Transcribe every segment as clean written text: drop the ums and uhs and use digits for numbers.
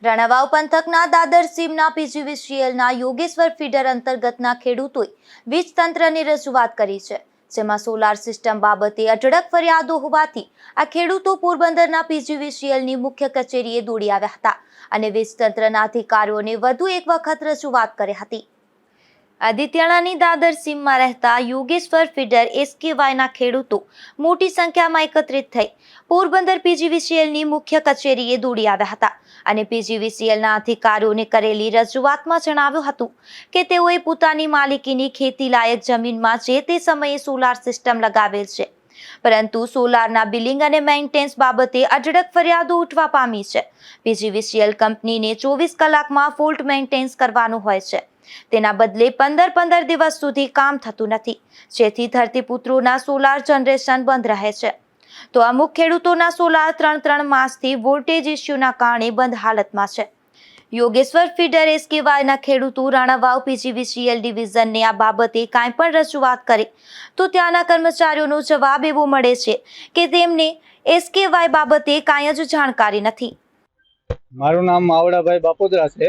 રાણાવાવ પંથકના દાદર સીમના પીજીવીસીએલના યોગેશ્વર ફીડર અંતર્ગતના ખેડૂતોએ વીજ તંત્રની રજૂઆત કરી છે, જેમાં સોલાર સિસ્ટમ બાબતે અઢળક ફરિયાદો હોવાથી આ ખેડૂતો પોરબંદરના પીજીવીસીએલની મુખ્ય કચેરીએ દોડી આવ્યા હતા અને વીજ તંત્રના અધિકારીઓને વધુ એક વખત રજૂઆત કરી હતી. આદિત્યાણાની દાદર સીમમાં રહેતા યોગેશ્વર ફીડર એસકેવાયના ખેડૂતો મોટી સંખ્યામાં એકત્રિત થઈ પોરબંદર પીજીવીસીએલની મુખ્ય કચેરીએ દોડી આવ્યા હતા અને પીજીવીસીએલના અધિકારીઓને કરેલી રજૂઆતમાં જણાવ્યું હતું કે તેઓએ પોતાની માલિકીની ખેતીલાયક જમીનમાં જે તે સમયે સોલાર સિસ્ટમ લગાવેલ છે, પરંતુ સોલારના બિલિંગ અને મેન્ટેનન્સ બાબતે અઢળક ફરિયાદો ઉઠવા પામી છે. પીજીવીસીએલ કંપનીને 24 કલાકમાં ફોલ્ટ મેન્ટેનન્સ કરવાનું હોય છે, તેના બદલે 15 દિવસ સુધી કામ થતું નથી, જેથી ધરતીપુત્રોના સોલાર જનરેશન બંધ રહે છે. તો અમુક ખેડૂતોના સોલાર 3 માસથી વોલ્ટેજ ઇસ્યુના કારણે બંધ હાલતમાં છે. યોગેશ્વર ફીડર એસકેવાયના ખેડૂતો રાણાવાવ પીજીવીસીએલ ડિવિઝનને આ બાબતે કાંઈ પણ રજૂઆત કરે તો ત્યાંના કર્મચારીઓનો જવાબ એવો મળે છે કે તેમને એસકેવાય બાબતે કાંઈ જ જાણકારી નથી. મારું નામ માવડાભાઈ બાપોદરા છે.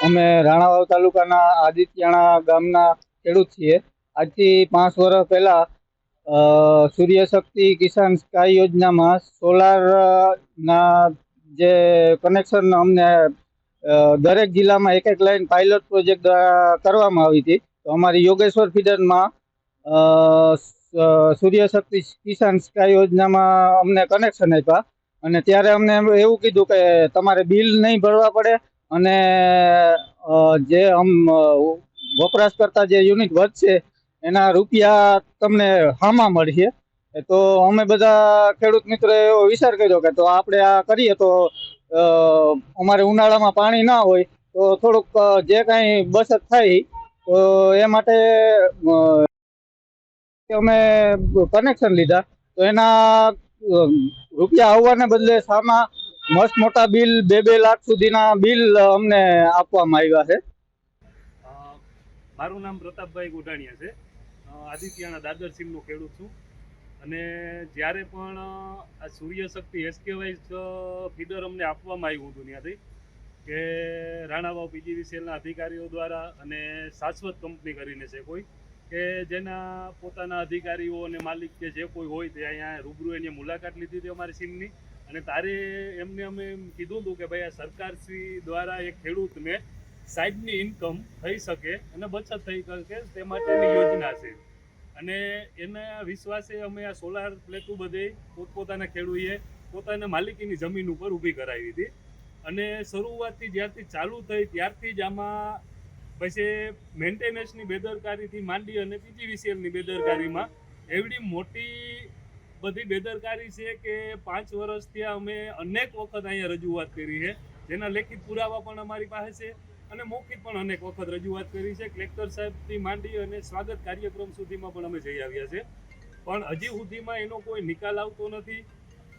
અમે રાણાવાવ તાલુકાના આદિત્યાણા ગામના ખેડૂત છીએ. આજથી 5 વર્ષ પહેલાં સૂર્યશક્તિ કિસાન સ્કાય યોજનામાં સોલારના જે કનેક્શન અમને દરેક જિલ્લામાં એક લાઈન પાયલોટ પ્રોજેક્ટ કરવામાં આવી હતી. તો અમારી યોગેશ્વર ફીડરમાં સૂર્યશક્તિ કિસાન સ્કાય યોજનામાં અમને કનેક્શન આપ્યા અને ત્યારે અમને એવું કીધું કે તમારે બિલ નહીં ભરવા પડે અને જે વપરાશ કરતા જે યુનિટ વધશે એના રૂપિયા તમને હામાં મળશે. તો અમે બધા ખેડૂત મિત્રોએ એવો વિચાર કર્યો કે તો આપણે આ કરીએ તો અમારે ઉનાળામાં પાણી ના હોય તો થોડુંક જે કાંઈ બચત થાય તો એ માટે અમે કનેક્શન લીધા. તો એના રૂપિયા આવવાને બદલે સામા મસ્ત મોટા બિલ 2 લાખ સુધીના બિલ અમને આપવામાં આવ્યા છે. મારું નામ પ્રતાપભાઈ ગોઢાણીયા છે. આદિત્યાણા દાદર સીમનો ખેડૂત છું અને જ્યારે પણ આ સૂર્યશક્તિ એસકેવાય ફીડર અમને આપવામાં આવ્યું હતું ત્યાંથી કે રાણાવાવ પીજીવીસીએલના અધિકારીઓ દ્વારા અને શાશ્વત કંપની કરીને છે કોઈ કે જેના પોતાના અધિકારીઓ અને માલિક કે જે કોઈ હોય તે અહીંયા રૂબરૂ એની મુલાકાત લીધી હતી અમારી સીમની અને તારે એમને અમે કીધું હતું કે ભાઈ આ સરકારશ્રી દ્વારા એક ખેડૂતને સાઈડની ઇન્કમ થઈ શકે અને બચત થઈ શકે તે માટેની યોજના છે અને એના વિશ્વાસે અમે આ સોલાર પ્લેટો બધે પોતપોતાના ખેડૂએ પોતાના માલિકીની જમીન ઉપર ઊભી કરાવી હતી અને શરૂઆતથી જ્યારથી ચાલુ થઈ ત્યારથી જ આમાં પછી મેન્ટેનન્સની બેદરકારીથી માંડી અને પીજીવીસીએલની બેદરકારીમાં એવડી મોટી બધી બેદરકારી છે કે 5 વર્ષથી અમે અનેક વખત અહીંયા રજૂઆત કરી છે, જેના લેખિત પુરાવા પણ અમારી પાસે છે અને મૌખિક પણ અનેક વખત રજૂઆત કરી છે. કલેક્ટર સાહેબથી માંડી અને સ્વાગત કાર્યક્રમ સુધીમાં પણ અમે જઈ આવ્યા છે, પણ હજી સુધીમાં એનો કોઈ નિકાલ આવતો નથી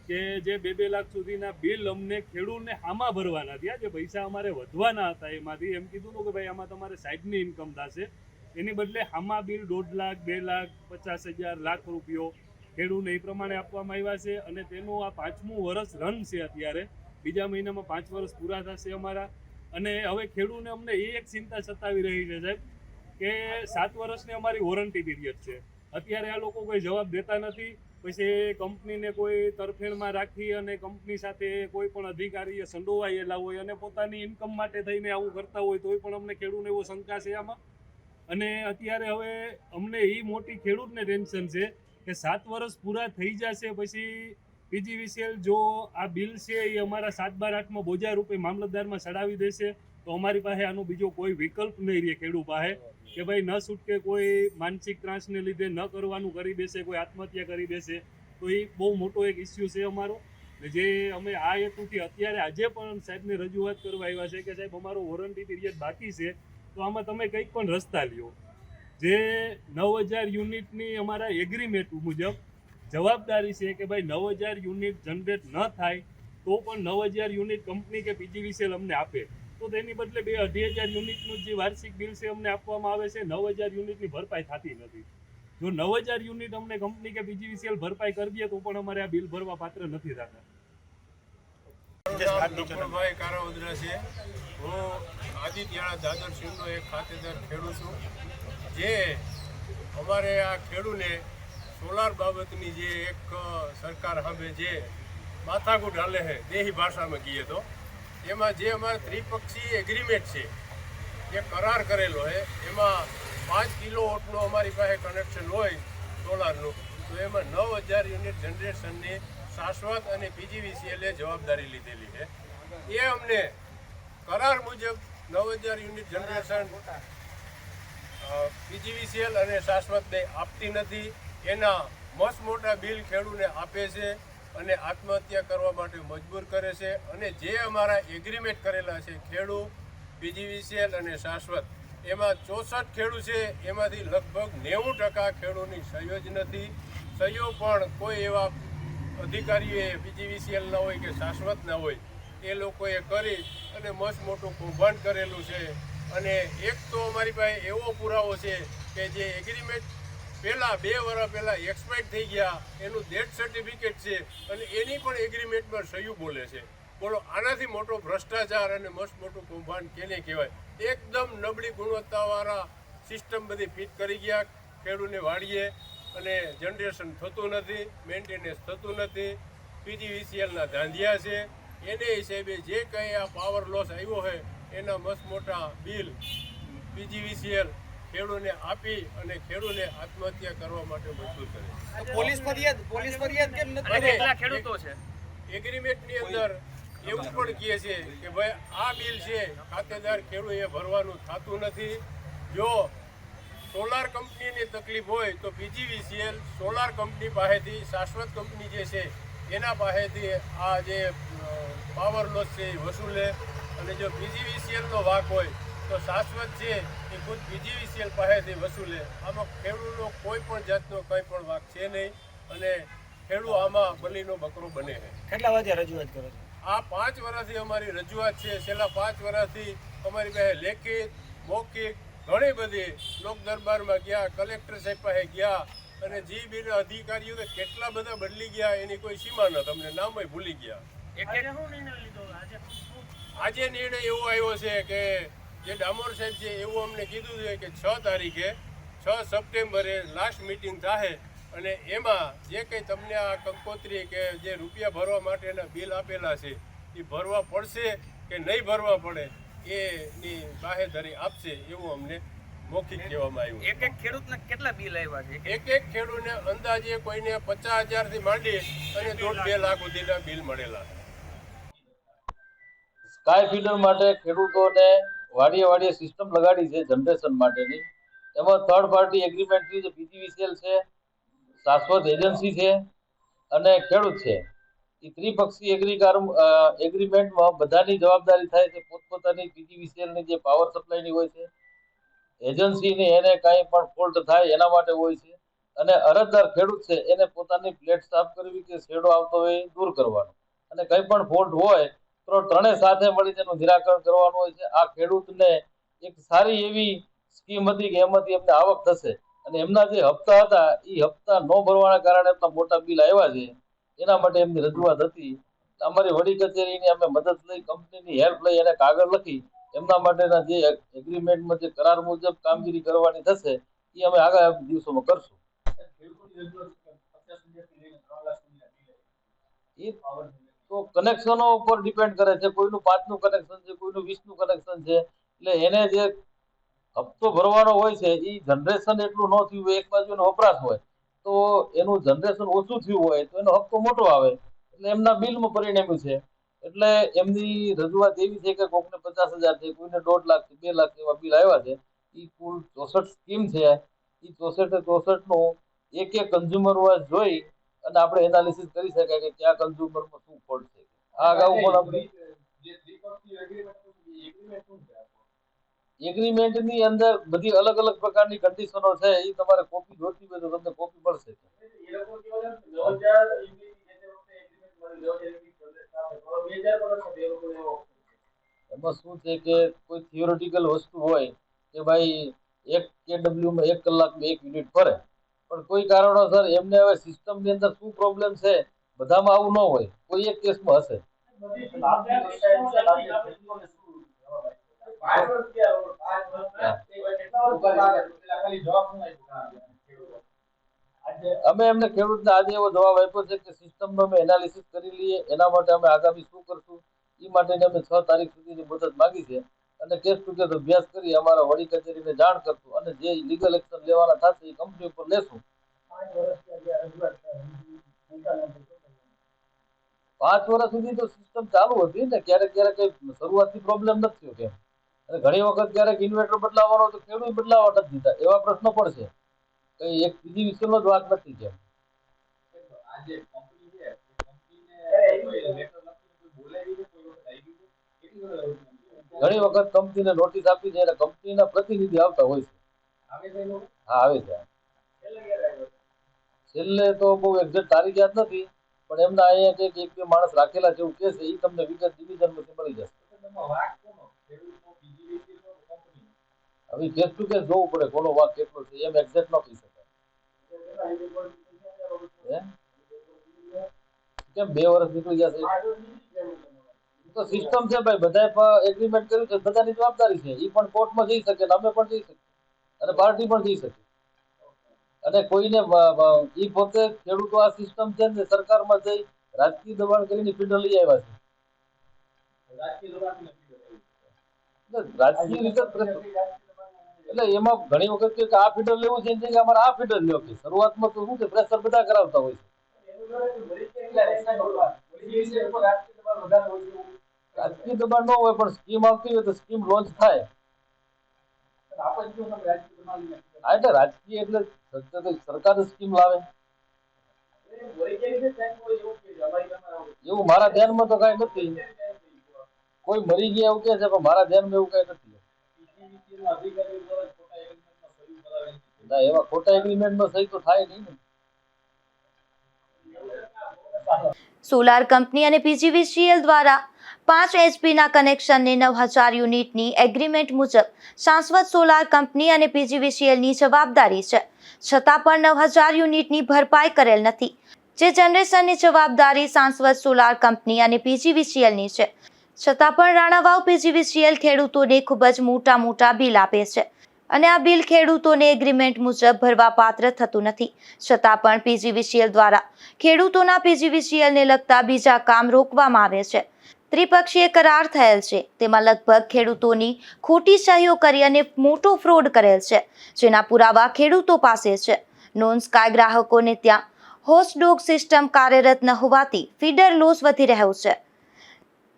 કે જે 2 લાખ સુધીના બિલ અમને ખેડૂતને આમાં ભરવાના થયા, જે પૈસા અમારે વધવાના હતા એમાંથી એમ કીધું કે ભાઈ આમાં તમારે સાઈડની ઇન્કમ થશે, એની બદલે આમાં બિલ 1.5 લાખ 2 લાખ 50,000 લાખ રૂપિયો ખેડૂતને એ પ્રમાણે આપવામાં આવ્યા છે અને તેનું આ 5મું વર્ષ રન છે. અત્યારે બીજા મહિનામાં 5 વર્ષ પૂરા થશે અમારા અને હવે ખેડૂતને અમને એ એક ચિંતા સતાવી રહી છે સાહેબ કે 7 વર્ષની અમારી વોરંટી પીરિયડ છે. અત્યારે આ લોકો કોઈ જવાબ દેતા નથી. પછી કંપનીને કોઈ તરફેણમાં રાખી અને કંપની સાથે કોઈ પણ અધિકારીએ સંડોવાયેલા હોય અને પોતાની ઇન્કમ માટે થઈને આવું કરતા હોય તોય પણ અમને ખેડૂતને એવો શંકા છે આમાં. અને અત્યારે હવે અમને એ મોટી ખેડૂતને ટેન્શન છે કે 7 વર્ષ પૂરા થઈ જશે પછી પીજીવીસીએલ જો આ બિલ છે એ અમારા 7/8માં બોજા રૂપે મામલતદારમાં ચડાવી દેશે તો અમારી પાસે આનો બીજો કોઈ વિકલ્પ નહીં રહે ખેડૂત પાસે કે ભાઈ ન છૂટકે કોઈ માનસિક ત્રાસને લીધે ન કરવાનું કરી દેશે, કોઈ આત્મહત્યા કરી દેશે. તો એ બહુ મોટો એક ઇસ્યુ છે અમારો, જે અમે આ હેતુથી અત્યારે આજે પણ સાહેબને રજૂઆત કરવા આવ્યા છે કે સાહેબ અમારો વોરંટી પીરિયડ બાકી છે તો આમાં તમે કંઈક પણ રસ્તા લ્યો. જે 9000 યુનિટની અમારા એગ્રીમેન્ટ મુજબ જવાબદારી છે કે ભાઈ 9000 યુનિટ જનરેટ ન થાય તો પણ 9000 યુનિટ કંપની કે પીજીવીસીએલ અમને આપે, તો તેની બદલે 2,500 યુનિટનું જે વાર્ષિક બિલ છે અમને આપવામાં આવે છે. 9000 યુનિટની ભરપાઈ થતી નથી. જો 9000 યુનિટ અમને કંપની કે પીજીવીસીએલ ભરપાઈ કરી દે તો પણ અમારે આ બિલ ભરવા પાત્ર નથી થતા. નકુલભાઈ કારાવદરા છે. હું આદિત્યાણા દાદર સીમનો એક ખાતેદાર ખેડૂત છું. જે અમારે આ ખેડૂને સોલાર બાબતની જે એક સરકાર સામે જે માથાકૂટ હાલે છે દેહી ભાષામાં કહીએ તો, એમાં જે અમારે ત્રિપક્ષી એગ્રીમેન્ટ છે, જે કરાર કરેલો છે, એમાં 5 કિલોવોટનું અમારી પાસે કનેક્શન હોય સોલારનું, તો એમાં 9000 યુનિટ જનરેશનની શાશ્વત અને પીજીવીસીએલે જવાબદારી લીધેલી છે. એ અમને કરાર મુજબ 9000 યુનિટ જનરેશન પીજીવીસીએલ અને શાશ્વત બે આપતી નથી. એના મસ્ત મોટા બિલ ખેડૂને આપે છે અને આત્મહત્યા કરવા માટે મજબૂર કરે છે. અને જે અમારા એગ્રીમેન્ટ કરેલા છે ખેડૂ, પીજીવીસીએલ અને શાશ્વત, એમાં 64 ખેડૂ છે, એમાંથી લગભગ 90% ખેડૂની સહયોગ નથી. સહયોગ પણ કોઈ એવા અધિકારીઓએ પીજીવીસીએલના હોય કે શાશ્વતના હોય એ લોકોએ કરી અને મસ્ત મોટું કૌભાંડ કરેલું છે. અને એક તો અમારી પાસે એવો પુરાવો છે કે જે એગ્રીમેન્ટ પહેલાં 2 વર્ષ પહેલાં એક્સપાયર થઈ ગયા, એનું ડેથ સર્ટિફિકેટ છે અને એની પણ એગ્રીમેન્ટમાં સહી બોલે છે. બોલો, આનાથી મોટો ભ્રષ્ટાચાર અને મસ્ત મોટું કૌભાંડ કેને કહેવાય? એકદમ નબળી ગુણવત્તાવાળા સિસ્ટમ બધી ફિટ કરી ગયા ખેડૂને વાળીએ, અને જનરેશન થતું નથી, મેન્ટેનન્સ થતું નથી. પીજીવીસીએલના ધાંધિયા છે. એને હિસાબે જે કંઈ આ પાવર લોસ આવ્યો હોય એના મસ્ત મોટા બિલ પીજીવીસીએલ ખેડૂને આપી અને ખેડૂને આત્મહત્યા કરવા માટે મજબૂર કરે. પોલીસ ફરિયાદ કેમ નથી? કેટલા ખેડૂતો છે એગ્રીમેન્ટની અંદર એવું પણ કહે છે કે ભાઈ આ બિલ છે ખાતેદાર ખેડૂએ ભરવાનું થતું નથી. જો સોલાર કંપનીની તકલીફ હોય તો પીજીવીસીએલ સોલાર કંપની પાસેથી, શાશ્વત કંપની જે છે એના પાસેથી આ જે પાવર લોસ છે એ વસૂલે. અને જો પીજીવીસીએલનો વાક હોય તો શાશ્વત છે એ ખુદ પીજીવીસીએલ પાસેથી વસૂલે. આમાં ખેડૂતનો કોઈ પણ જાતનો કંઈ પણ વાક છે નહીં અને ખેડૂત આમાં બલીનો બકરો બને છે. કેટલા વાગ્યા રજૂઆત કરો છો? આ 5 વર્ષથી અમારી રજૂઆત છે. છેલ્લા 5 વર્ષથી અમારી પાસે લેખિત, મૌખિક ઘણી બધી લોક દરબારમાં ગયા, કલેક્ટર સાહેબ પાસે ગયા, અને જીબીના અધિકારીઓ કેટલા બધા બદલી ગયા એની કોઈ સીમા ન, તમને નામ ભૂલી ગયા. આજે નિર્ણય એવો આવ્યો છે કે જે ડામોર સાહેબ છે એવું અમને કીધું છે કે 6 તારીખે 6 સપ્ટેમ્બરે લાસ્ટ મિટિંગ થાય અને એમાં જે કંઈ તમને આ કંકોત્રી કે જે રૂપિયા ભરવા માટેના બિલ આપેલા છે એ ભરવા પડશે કે નહીં ભરવા પડે એની બાહેધરી આપશે એવું અમને મૌખિક કહેવામાં આવ્યું. એક ખેડૂતને કેટલા બિલ આવ્યા છે? એક ખેડૂતને અંદાજે કોઈને 50,000 થી માંડી અને 1.5-2 લાખ સુધીના બિલ મળેલા. સ્કાય ફીડર માટે ખેડૂતોને વાડીએ સિસ્ટમ લગાડી છે જનરેશન માટેની. એમાં થર્ડ પાર્ટી એગ્રીમેન્ટની જે પીજીવીસીએલ છે, શાશ્વત એજન્સી છે અને ખેડૂત છે. એ ત્રિપક્ષી એગ્રીમેન્ટમાં બધાની જવાબદારી થાય છે પોતપોતાની. પીજીવીસીએલની જે પાવર સપ્લાયની હોય છે એજન્સીની, એને કાંઈ પણ ફોલ્ટ થાય એના માટે હોય છે. અને અરજદાર ખેડૂત છે એને પોતાની પ્લેટ સાફ કરવી કે શેડો આવતો હોય એ દૂર કરવાનો, અને કંઈ પણ ફોલ્ટ હોય તો ત્રણેય સાથે મળી તેનું નિરાકરણ કરવાનું હોય છે. આ ખેડૂતને એક સારી એવી સ્કીમ હતી કે એમાંથી એમને આવક થશે, અને એમના જે હપ્તા હતા એ હપ્તા ન ભરવાના કારણે એમના મોટા બિલ આવ્યા છે. એના માટે એમની રજૂઆત હતી. અમારી વડી કચેરીની અમે મદદ લઈ, કંપનીની હેલ્પ લઈ અને કાગળ લખી એમના માટેના જે એગ્રીમેન્ટમાં જે કરાર મુજબ કામગીરી કરવાની થશે એ અમે આગામી દિવસોમાં કરશું. એ તો કનેક્શનો ઉપર ડિપેન્ડ કરે છે. કોઈનું 5નું કનેક્શન છે, કોઈનું 20નું કનેક્શન છે. એટલે એને જે હપ્તો ભરવાનો હોય છે એ જનરેશન એટલું ન થયું હોય, એક બાજુ એનો વપરાશ હોય તો એનું જનરેશન ઓછું થયું હોય તો એનો હપ્તો મોટો આવે, એટલે એમના બિલમાં પરિણમ્યું છે. એટલે એમની રજૂઆત એવી છે કે કોઈને 50,000 છે, કોઈને 1.5 લાખ, 2 લાખ એવા બિલ આવ્યા છે. એ કુલ 64 સ્કીમ છે. એ 64નું એક કન્ઝ્યુમર વાઇઝ જોઈ અને આપણે એનાલિસિસ કરી શકાય કે કયા કન્ઝ્યુમરમાં શું ફોલ્ટ છે. આ અગાઉ પણ આપણે એગ્રીમેન્ટની અંદર બધી અલગ અલગ પ્રકારની કન્ડિશનો છે. એ તમારે કોપી જોઈતી હોય તો તમને કોપી મળશે. એમાં શું છે કે કોઈ થિયોરિટિકલ વસ્તુ હોય કે ભાઈ 1 kWમાં 1 કલાકમાં 1 યુનિટ ફરે, પણ કોઈ કારણોસર એમને હવે સિસ્ટમની અંદર શું પ્રોબ્લેમ છે બધામાં આવું ન હોય, કોઈ એક કેસમાં હશે. અમે એમને ખેડૂતને આજે એવો જવાબ આપ્યો છે કે સિસ્ટમનો અમે એનાલિસિસ કરી લઈએ, એના માટે અમે આગામી શું કરશું એ માટેની અમે 6 તારીખ સુધીની મુદત માંગી છે અને કેસ ટુ કેસ અભ્યાસ કરી અમારા વડી કચેરીને જાણ કરશું અને જે લીગલ એક્શન લેવાના થશે એ કંપની ઉપર લેશું. 5 વર્ષ સુધી તો સિસ્ટમ ચાલુ હતી ને, ક્યારેક ક્યારેક કઈ શરૂઆતથી પ્રોબ્લેમ નથી થયો કેમ, અને ઘણી વખત ક્યારેક ઇન્વર્ટર બદલાવાનો તો ખેડૂત બદલાવા નથી દીધા, એવા પ્રશ્નો પણ છે. કઈ એક બીજી વિષયનો જ વાત નથી કેમ. ઘણી વખત કંપનીને નોટિસ આપી છે અને કંપનીના પ્રતિનિધિ આવતા હોય છે. હા, આવે છે. છેલ્લે તો બહુ એક્ઝેક્ટ તારીખ યાદ નથી, પણ એમના અહીંયા કંઈક 1-2 માણસ રાખેલા છે એવું કહે છે, એ તમને વિગત ડિવિઝનમાંથી મળી જશે. હવે કેસ ટુ કેસ જોવું પડે કોનો વાંક કેટલો છે, એમ એક્ઝેક્ટ ન કહી શકાય. કેમ 2 વર્ષ નીકળી જશે? તો સિસ્ટમ છે ભાઈ, બધાએ એગ્રીમેન્ટ કર્યું છે, બધાની જવાબદારી છે. એ પણ કોર્ટમાં જઈ શકે, અમે પણ જઈ શકીએ અને પાર્ટી પણ જઈ શકે. અને કોઈને ઈ પોતે ખેડૂતો આ સિસ્ટમ છે ને સરકારમાં જઈ રાજકીય દબાણ કરીને ફીડર લઈ આવ્યા છે. રાજકીય રીતે એટલે એમાં ઘણી વખત કે આ ફીડર લેવું છે કે અમારે આ ફીડર લેવું છે. શરૂઆતમાં તો શું છે, પ્રેશર બધા કરાવતા હોય છે. રાજકીય દબાણ ન હોય પણ સ્કીમ આવતી હોય તો સ્કીમ લોન્ચ થાય. એટલે રાજકીય એટલે સરકાર સ્કીમ લાવે એવું મારા ધ્યાનમાં તો કઈ નથી. કોઈ મરી ગયા એવું કે છે પણ મારા ધ્યાનમાં એવું કઈ નથી. ના, એવા ખોટા એગ્રીમેન્ટમાં સહી તો થાય નહીં ને. સોલાર કંપની અને પીજીવીસીએલ દ્વારા 5 એચપીના કનેક્શનને 9000 યુનિટની એગ્રીમેન્ટ મુજબ શાશ્વત સોલાર કંપની અને પીજીવીસીએલની જવાબદારી છે, છતાં પણ 9000 યુનિટની ભરપાઈ કરેલ નથી. જે જનરેશનની જવાબદારી શાશ્વત સોલાર કંપની અને પીજીવીસીએલની છે, છતાં પણ રાણાવાવ પીજીવીસીએલ ખેડૂતોને ખૂબ જ મોટા બિલ આપે છે અને આ બિલ ખેડૂતોને એગ્રીમેન્ટ મુજબ ભરવા પાત્ર થતું નથી. છતાં પણ પીજીવીસીએલ દ્વારા ખેડૂતોના પીજીવીસીએલને લગતા બીજા કામ રોકવામાં આવે છે. ત્રિપક્ષીય કરાર થયેલ છે, તેમાં લગભગ ખેડૂતોની ખોટી સહીઓ કરી અને મોટો ફ્રોડ કરેલ છે, જેના પુરાવા ખેડૂતો પાસે છે. નોન સ્કાય ગ્રાહકોને ત્યાં હોચડોગ સિસ્ટમ કાર્યરત ન હોવાથી ફીડર લોસ વધી રહ્યો છે,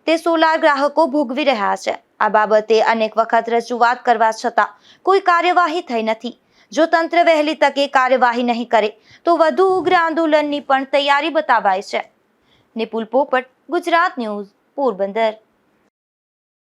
તે સોલાર ગ્રાહકો ભોગવી રહ્યા છે. આ બાબતે અનેક વખત રજૂઆત કરવા છતાં કોઈ કાર્યવાહી થઈ નથી. જો તંત્ર વહેલી તકે કાર્યવાહી નહીં કરે તો વધુ ઉગ્ર આંદોલનની પણ તૈયારી બતાવાય છે. નિપુલ પોપટ, ગુજરાત ન્યૂઝ, પોરબંદર.